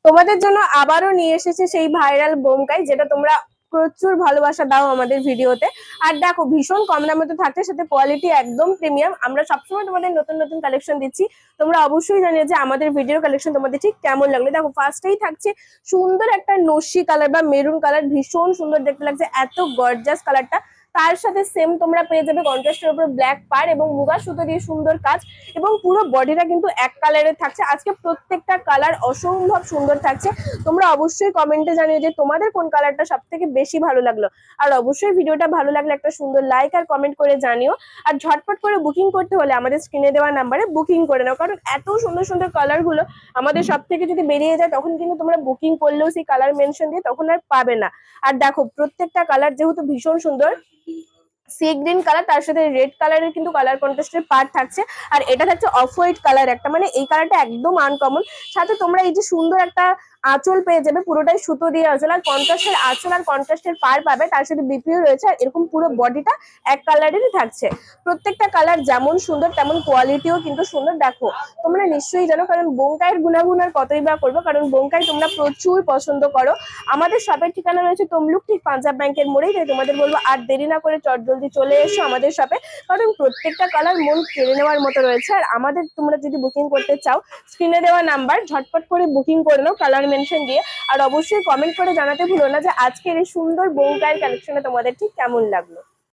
তোমাদের জন্য আবারও নিয়ে এসেছে সেই ভাইরাল বোমকাই, যেটা তোমরা প্রচুর ভালোবাসা দাও আমাদের ভিডিওতে। আর দেখো ভীষণ কম দামে তো থাকছে, সাথে কোয়ালিটি একদম প্রিমিয়াম। আমরা সবসময় তোমাদের নতুন নতুন কালেকশন দিচ্ছি, তোমরা অবশ্যই জানিয়ে যে আমাদের ভিডিও কালেকশন তোমাদের ঠিক কেমন লাগলো। দেখো ফার্স্টেই থাকছে সুন্দর একটা নস্যি কালার বা মেরুন কালার, ভীষণ সুন্দর দেখতে লাগছে, এত গর্জাস কালারটা। তার সাথে সেম তোমরা পেয়ে যাবে কন্ট্রাস্টের উপর ব্ল্যাক পার এবং মুগা সুতো দিয়ে সুন্দর কাজ, এবং পুরো বডিটা কিন্তু এক কালারের থাকছে। আজকে প্রত্যেকটা কালার অসম্ভব সুন্দর থাকছে। তোমরা অবশ্যই কমেন্টে জানিও যে তোমাদের কোন কালারটা সব থেকে বেশি ভালো লাগলো। আর অবশ্যই ভিডিওটা ভালো লাগলে একটা সুন্দর লাইক আর কমেন্ট করে জানিও। আর ঝটপট করে বুকিং করতে হলে আমাদের স্ক্রিনে দেওয়া নাম্বারে বুকিং করে নাও, কারণ এত সুন্দর সুন্দর কালার গুলো আমাদের সব থেকে যদি বেরিয়ে যায় তখন কিন্তু তোমরা বুকিং করলেও সেই কালার মেনশন দিয়ে তখন আর পাবে না। আর দেখো প্রত্যেকটা কালার যেহেতু ভীষণ সুন্দর, সি গ্রিন কালার, তার সাথে রেড কালারের কিন্তু কালার কন্ট্রাস্টের পার্ট থাকছে। আর এটা থাকছে অফ হোয়াইট কালার একটা, মানে এই কালারটা একদম আনকমন। সাথে তোমরা এই যে সুন্দর একটা আঁচল পেয়ে যাবে, পুরোটাই সুতো দিয়ে আঁচল, আর কন্ট্রাস্টের আঁচল আর কন্ট্রাস্টের পার পাবে, তার সাথে বিপিও রয়েছে। আর এরকম পুরো বডিটা এক কালারেরই থাকছে। প্রত্যেকটা কালার যেমন সুন্দর তেমন কোয়ালিটিও কিন্তু সুন্দর। দেখো তোমরা নিশ্চয়ই জানো, কারণ বোমকাইয়ের গুণাগুণ আর কতই বা করবো, কারণ বোমকাই তোমরা প্রচুর পছন্দ করো। আমাদের শপের ঠিকানা রয়েছে তমলুক, ঠিক পাঞ্জাব ব্যাংকের মোড়েই। তাই তোমাদের বলবো আর দেরি না করে জলদি চলে এসো আমাদের শপে, কারণ প্রত্যেকটা কালার মন কেড়ে নেওয়ার মতো রয়েছে। আর আমাদের তোমরা যদি বুকিং করতে চাও স্ক্রিনে দেওয়া নাম্বার ঝটপট করে বুকিং করে নাও কালার মেনশন দিয়ে। আর অবশ্যই কমেন্ট করে জানাতে ভুলো না যে আজকের এই সুন্দর বোমকাইয়ের কালেকশনে তোমাদের ঠিক কেমন লাগলো।